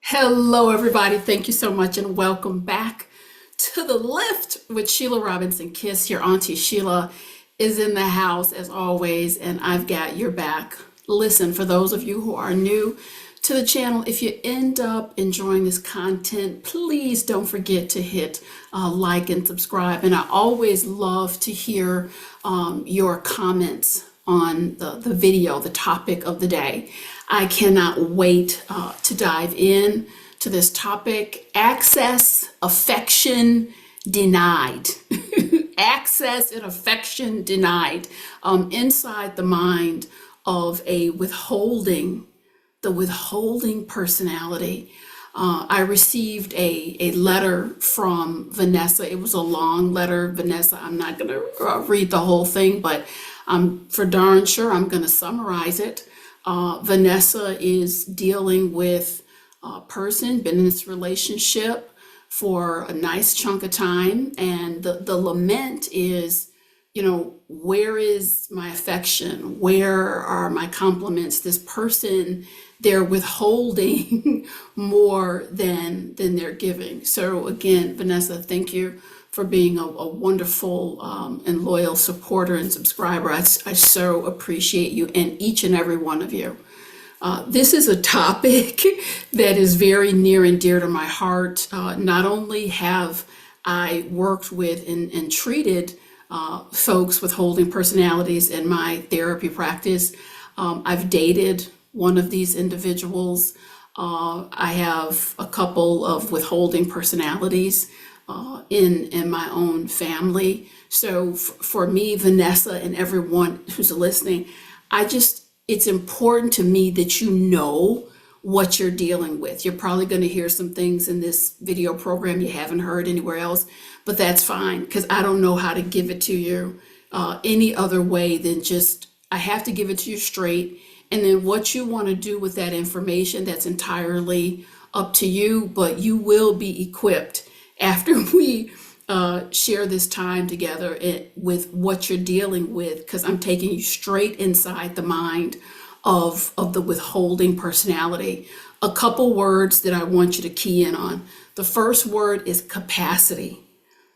Hello, everybody. Thank you so much, and welcome back to the lift with Sheila Robinson-Kiss. Your Auntie Sheila is in the house as always, and I've got your back. Listen, for those of you who are new to the channel, if you end up enjoying this content, please don't forget to hit like and subscribe. And I always love to hear your comments on the video, the topic of the day. I cannot wait to dive in to this topic. Access, affection denied. Access and affection denied inside the mind of a withholding, the withholding personality. I received a letter from Vanessa. It was a long letter, Vanessa. I'm not going to read the whole thing, but I'm for darn sure I'm going to summarize it. Vanessa is dealing with a person, been in this relationship for a nice chunk of time, and the lament is, where is my affection? Where are my compliments? This person, they're withholding more than they're giving. So again, Vanessa, thank you for being a wonderful and loyal supporter and subscriber. I so appreciate you and each and every one of you. This is a topic that is very near and dear to my heart. Not only have I worked with and treated folks with holding personalities in my therapy practice, I've dated one of these individuals. I have a couple of withholding personalities in my own family. So for me, Vanessa, and everyone who's listening, it's important to me that you know what you're dealing with. You're probably going to hear some things in this video program you haven't heard anywhere else, but that's fine because I don't know how to give it to you any other way than just, I have to give it to you straight. And then what you want to do with that information, that's entirely up to you, but you will be equipped after we share this time together with what you're dealing with, because I'm taking you straight inside the mind of the withholding personality. A couple words that I want you to key in on. The first word is capacity.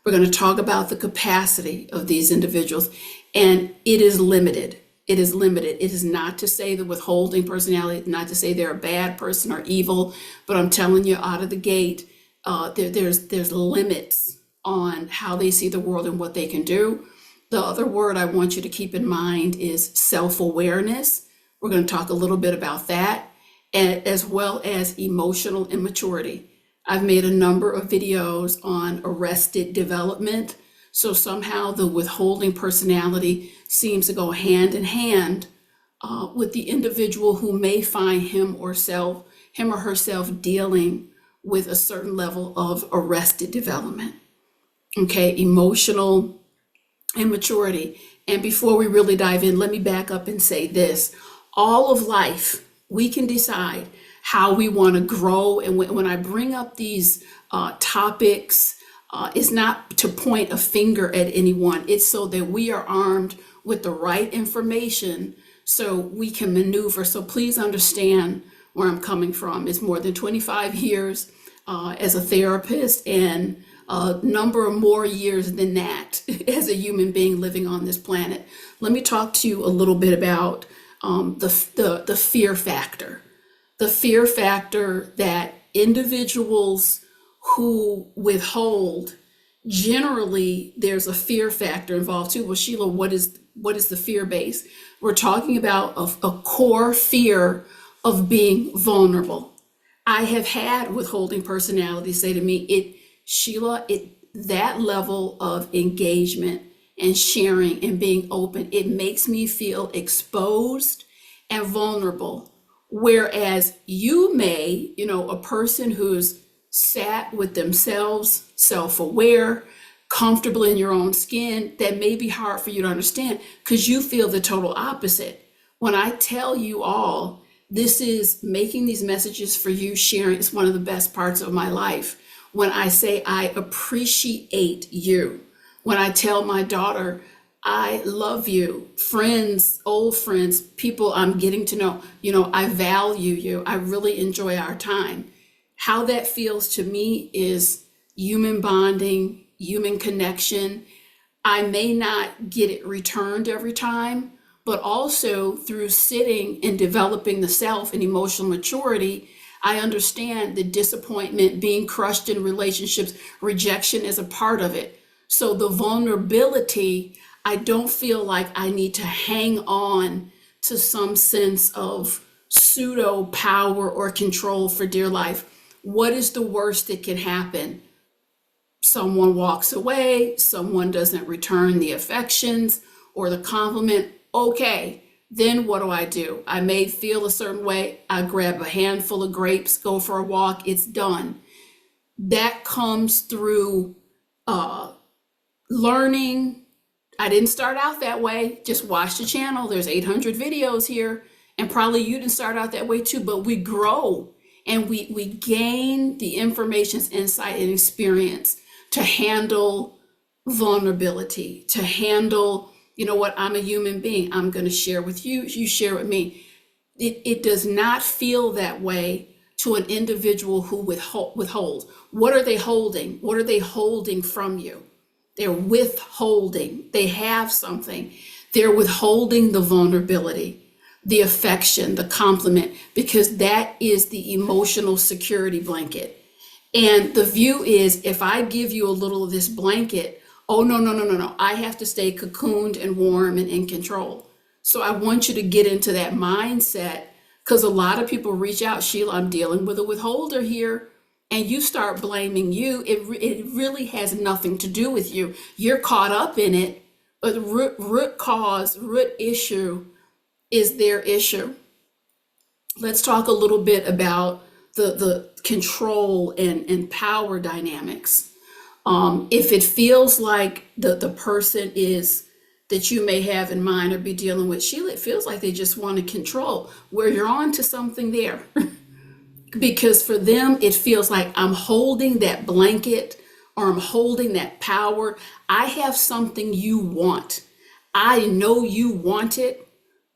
We're going to talk about the capacity of these individuals, and it is limited. It is limited. It is not to say the withholding personality, not to say they're a bad person or evil, but I'm telling you out of the gate, there's limits on how they see the world and what they can do. The other word I want you to keep in mind is self-awareness. We're going to talk a little bit about that, as well as emotional immaturity. I've made a number of videos on arrested development. So somehow the withholding personality seems to go hand in hand with the individual who may find him or herself dealing with a certain level of arrested development. Okay, emotional immaturity. And before we really dive in, let me back up and say this. All of life, we can decide how we want to grow. And when I bring up these topics, it's not to point a finger at anyone. It's so that we are armed with the right information so we can maneuver. So please understand where I'm coming from. It's more than 25 years as a therapist, and a number of more years than that as a human being living on this planet. Let me talk to you a little bit about the fear factor. The fear factor that individuals who withhold, generally there's a fear factor involved too. Well, Sheila, what is the fear base? We're talking about a core fear of being vulnerable. I have had withholding personalities say to me, Sheila, that level of engagement and sharing and being open, it makes me feel exposed and vulnerable. Whereas you may, a person who's sat with themselves, self-aware, comfortable in your own skin, that may be hard for you to understand because you feel the total opposite. When I tell you all, this is making these messages for you, sharing, it's one of the best parts of my life. When I say I appreciate you, when I tell my daughter, I love you, friends, old friends, people I'm getting to know, I value you. I really enjoy our time. How that feels to me is human bonding, human connection. I may not get it returned every time, but also through sitting and developing the self and emotional maturity, I understand the disappointment, being crushed in relationships, rejection is a part of it. So the vulnerability, I don't feel like I need to hang on to some sense of pseudo power or control for dear life. What is the worst that can happen? Someone walks away, someone doesn't return the affections or the compliment. Okay, then what do? I may feel a certain way. I grab a handful of grapes, go for a walk, it's done. That comes through learning. I didn't start out that way. Just watch the channel. There's 800 videos here. And probably you didn't start out that way too, but we grow and we gain the information, insight, and experience to handle vulnerability, to handle, you know what, I'm a human being. I'm going to share with you, you share with me. It does not feel that way to an individual who withholds. What are they holding? What are they holding from you? They're withholding. They have something. They're withholding the vulnerability, the affection, the compliment, because that is the emotional security blanket. And the view is if I give you a little of this blanket, oh, no. I have to stay cocooned and warm and in control. So I want you to get into that mindset because a lot of people reach out, Sheila, I'm dealing with a withholder here. And you start blaming you. It really has nothing to do with you. You're caught up in it, but the root cause, root issue is their issue. Let's talk a little bit about the control and power dynamics. If it feels like the person is that you may have in mind or be dealing with, Sheila, it feels like they just want to control, where you're on to something there. Because for them, it feels like I'm holding that blanket or I'm holding that power. I have something you want. I know you want it.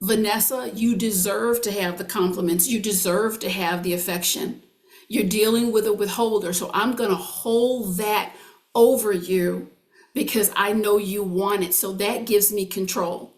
Vanessa, you deserve to have the compliments. You deserve to have the affection. You're dealing with a withholder. So I'm going to hold that over you because I know you want it. So that gives me control.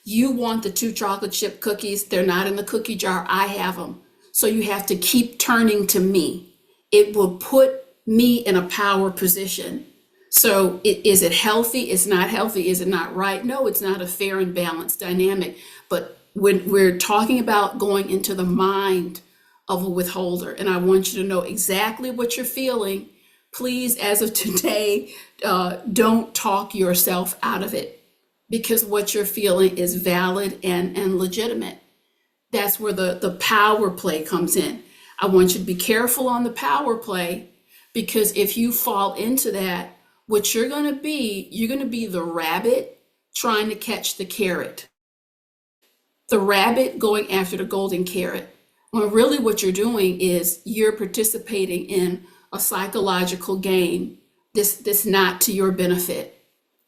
You want the 2 chocolate chip cookies. They're not in the cookie jar. I have them. So you have to keep turning to me. It will put me in a power position. So is it healthy? It's not healthy. Is it not right? No, it's not a fair and balanced dynamic. But when we're talking about going into the mind of a withholder, and I want you to know exactly what you're feeling, please, as of today, don't talk yourself out of it because what you're feeling is valid and legitimate. That's where the power play comes in. I want you to be careful on the power play because if you fall into that, what you're going to be the rabbit trying to catch the carrot, the rabbit going after the golden carrot. When really what you're doing is you're participating in a psychological game that's not to your benefit.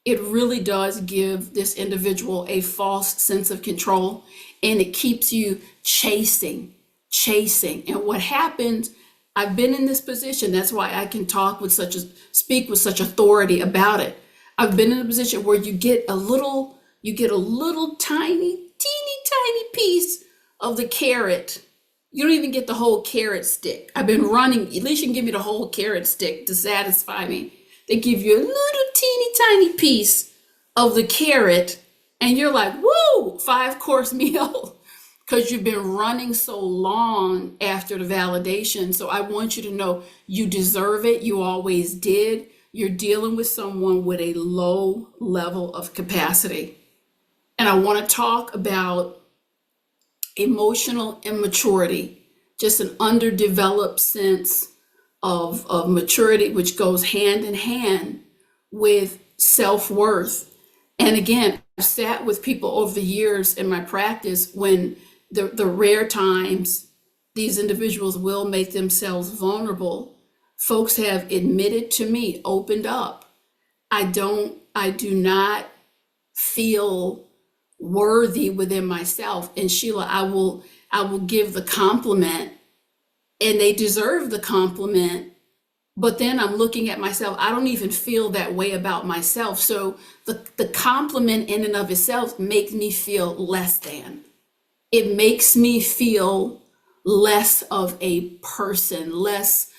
It really does give this individual a false sense of control and it keeps you chasing. And what happens, I've been in this position. That's why I can speak with such authority about it. I've been in a position where you get a little tiny, teeny tiny piece of the carrot. You don't even get the whole carrot stick. I've been running, at least you can give me the whole carrot stick to satisfy me. They give you a little teeny tiny piece of the carrot and you're like, whoa, 5-course meal because you've been running so long after the validation. So I want you to know you deserve it. You always did. You're dealing with someone with a low level of capacity. And I want to talk about emotional immaturity, just an underdeveloped sense of maturity, which goes hand in hand with self-worth. And again, I've sat with people over the years in my practice when the rare times these individuals will make themselves vulnerable, folks have admitted to me, opened up, I do not feel worthy within myself. And Sheila, I will give the compliment and they deserve the compliment. But then I'm looking at myself, I don't even feel that way about myself. So the compliment in and of itself makes me feel less than. It makes me feel less of a person, less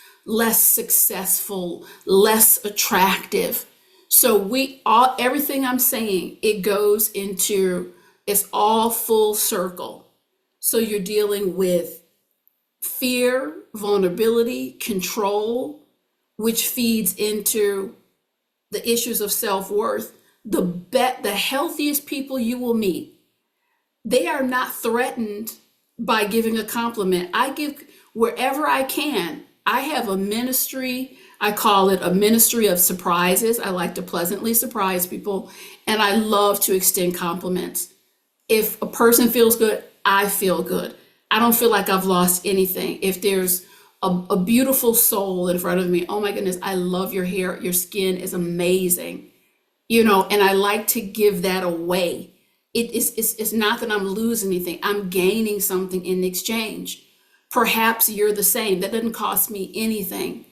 successful, less attractive. So we all everything I'm saying, it goes into it's all full circle. So you're dealing with fear, vulnerability, control, which feeds into the issues of self-worth. The healthiest people you will meet, they are not threatened by giving a compliment. I give wherever I can. I have a ministry, I call it a ministry of surprises. I like to pleasantly surprise people, and I love to extend compliments. If a person feels good, I feel good. I don't feel like I've lost anything. If there's a beautiful soul in front of me, oh my goodness, I love your hair, your skin is amazing, and I like to give that away. It's not that I'm losing anything, I'm gaining something in exchange. Perhaps you're the same. That doesn't cost me anything.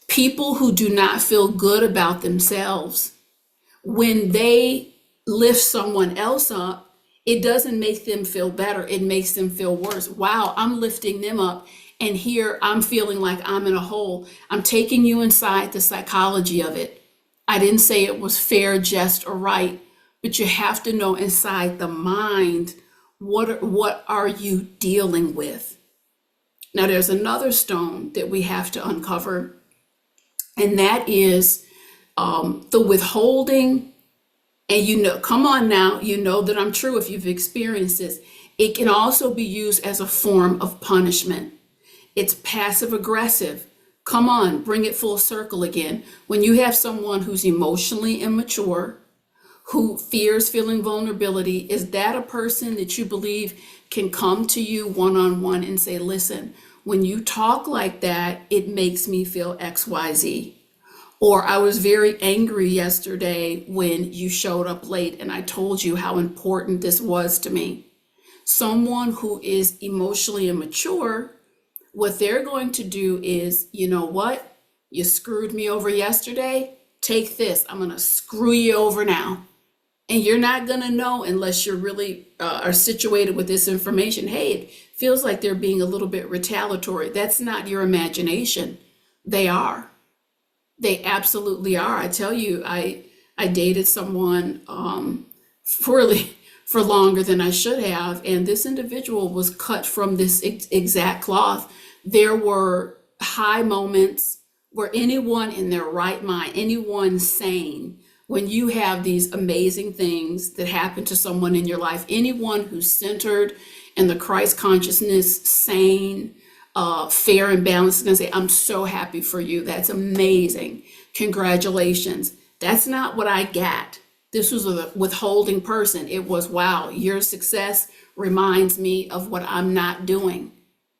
People who do not feel good about themselves, when they lift someone else up, it doesn't make them feel better. It makes them feel worse. Wow, I'm lifting them up. And here I'm feeling like I'm in a hole. I'm taking you inside the psychology of it. I didn't say it was fair, just, or right, but you have to know inside the mind, what are you dealing with? Now, there's another stone that we have to uncover, and that is the withholding. And come on now, you know that I'm true if you've experienced this. It can also be used as a form of punishment. It's passive aggressive. Come on, bring it full circle again. When you have someone who's emotionally immature, who fears feeling vulnerability, is that a person that you believe can come to you one-on-one and say, listen, when you talk like that, it makes me feel XYZ. Or I was very angry yesterday when you showed up late and I told you how important this was to me. Someone who is emotionally immature, what they're going to do is, you know what? You screwed me over yesterday. Take this. I'm going to screw you over now. And you're not going to know unless you're really are situated with this information. Hey, it feels like they're being a little bit retaliatory. That's not your imagination. They are. They absolutely are. I tell you, I dated someone for longer than I should have, and this individual was cut from this exact cloth. There were high moments where anyone in their right mind, anyone sane, when you have these amazing things that happen to someone in your life, anyone who's centered in the Christ consciousness, sane, fair and balanced, is going to say, I'm so happy for you. That's amazing. Congratulations. That's not what I got. This was a withholding person. It was, wow, your success reminds me of what I'm not doing.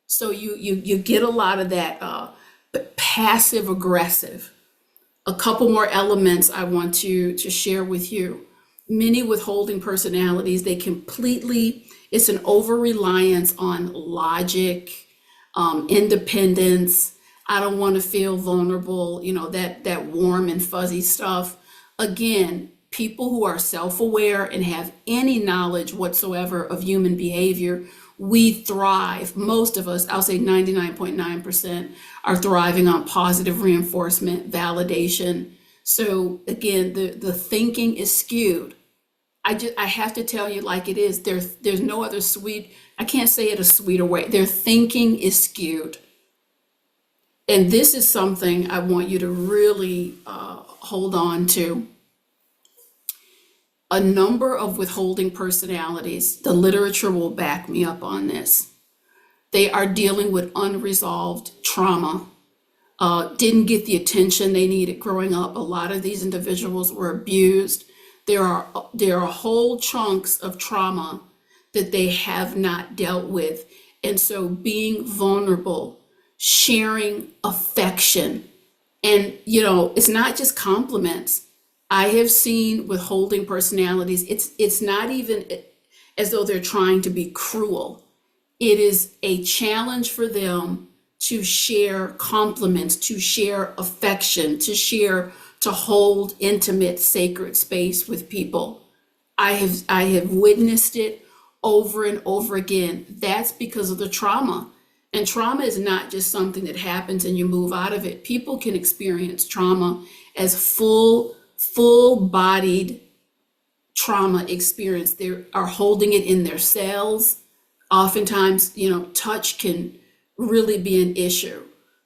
So you get a lot of that passive aggressive. A couple more elements I want to share with you. Many withholding personalities, it's an over-reliance on logic, independence. I don't want to feel vulnerable, that warm and fuzzy stuff. Again, people who are self-aware and have any knowledge whatsoever of human behavior, we thrive. Most of us, I'll say 99.9%, are thriving on positive reinforcement, validation. So again, the thinking is skewed. I have to tell you like it is. There's no other I can't say it a sweeter way. Their thinking is skewed. And this is something I want you to really hold on to. A number of withholding personalities, the literature will back me up on this. They are dealing with unresolved trauma, didn't get the attention they needed growing up. A lot of these individuals were abused. There are whole chunks of trauma that they have not dealt with. And so being vulnerable, sharing affection, and it's not just compliments. I have seen withholding personalities, it's not even as though they're trying to be cruel. It is a challenge for them to share compliments, to share affection, to hold intimate, sacred space with people. I have witnessed it over and over again. That's because of the trauma. And trauma is not just something that happens and you move out of it. People can experience trauma as full-bodied trauma experience. They are holding it in their cells. Oftentimes, touch can really be an issue.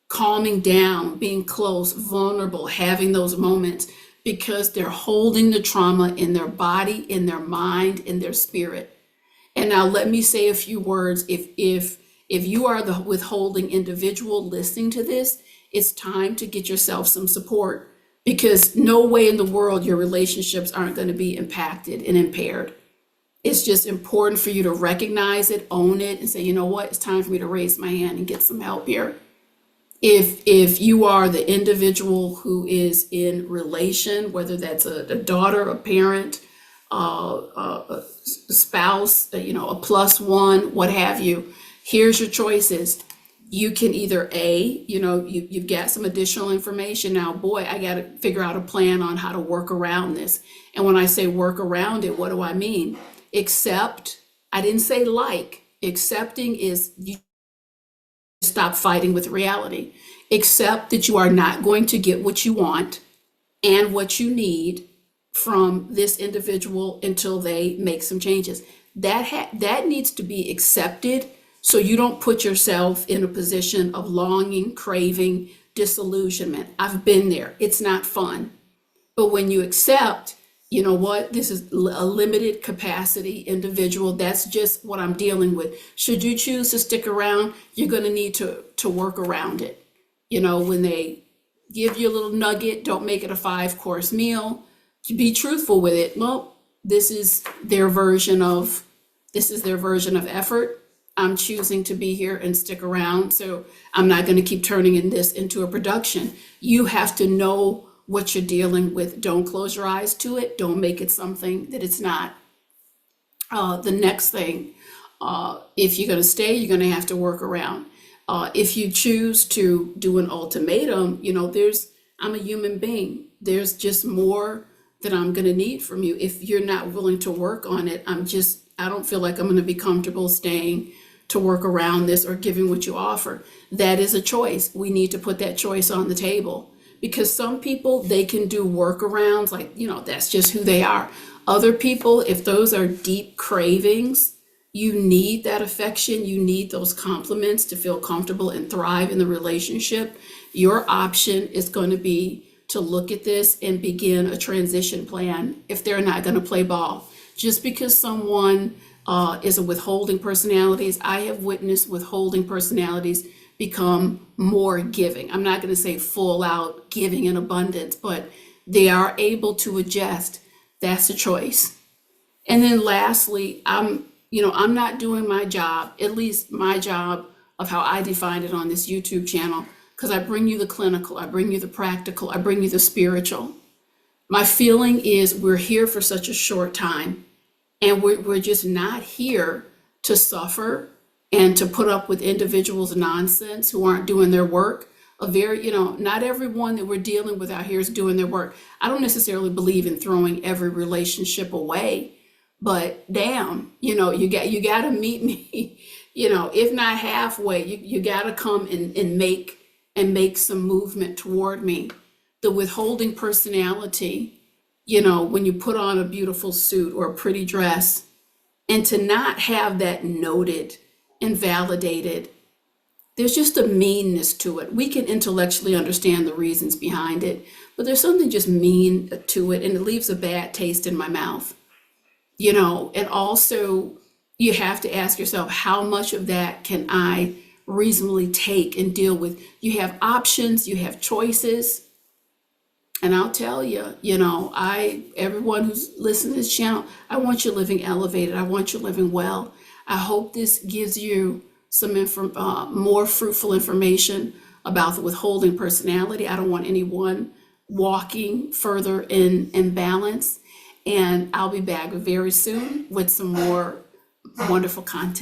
Calming down, being close, vulnerable, having those moments because they're holding the trauma in their body, in their mind, in their spirit. And now let me say a few words. If you are the withholding individual listening to this, it's time to get yourself some support because no way in the world your relationships aren't going to be impacted and impaired. It's just important for you to recognize it, own it, and say, you know what, it's time for me to raise my hand and get some help here. If you are the individual who is in relation, whether that's a daughter, a parent, a spouse, a plus one, what have you, here's your choices. You can either you've got some additional information now. Boy, I got to figure out a plan on how to work around this. And when I say work around it, what do I mean? Accept. I didn't say like. Accepting is you stop fighting with reality. Accept that you are not going to get what you want and what you need from this individual until they make some changes. That needs to be accepted so you don't put yourself in a position of longing, craving, disillusionment. I've been there. It's not fun. But when you accept, you know what, this is a limited capacity individual. That's just what I'm dealing with. Should you choose to stick around, you're going to need to work around it. When they give you a little nugget, don't make it a 5-course meal. To be truthful with it. Well, this is their version of effort. I'm choosing to be here and stick around. So I'm not going to keep turning this into a production. You have to know what you're dealing with. Don't close your eyes to it. Don't make it something that it's not. The next thing, if you're going to stay, you're going to have to work around. If you choose to do an ultimatum, I'm a human being. There's just more that I'm going to need from you. If you're not willing to work on it, I don't feel like I'm going to be comfortable staying to work around this or giving what you offer. That is a choice. We need to put that choice on the table because some people, they can do workarounds like, that's just who they are. Other people, if those are deep cravings, you need that affection, you need those compliments to feel comfortable and thrive in the relationship. Your option is going to be to look at this and begin a transition plan if they're not going to play ball. Just because someone is a withholding personalities, I have witnessed withholding personalities become more giving. I'm not going to say full out giving in abundance, but they are able to adjust. That's a choice. And then lastly, I'm not doing my job, at least my job of how I defined it on this YouTube channel, because I bring you the clinical, I bring you the practical, I bring you the spiritual. My feeling is we're here for such a short time, and we're just not here to suffer and to put up with individuals' nonsense who aren't doing their work. Not everyone that we're dealing with out here is doing their work. I don't necessarily believe in throwing every relationship away, but damn, you got to meet me, if not halfway, you got to come and make some movement toward me. The withholding personality, when you put on a beautiful suit or a pretty dress, and to not have that noted and validated, there's just a meanness to it. We can intellectually understand the reasons behind it, but there's something just mean to it, and it leaves a bad taste in my mouth. And also you have to ask yourself, how much of that can I reasonably take and deal with? You have options, you have choices. And I'll tell you, everyone who's listening to this channel, I want you living elevated. I want you living well. I hope this gives you some more fruitful information about the withholding personality. I don't want anyone walking further in balance. And I'll be back very soon with some more wonderful content.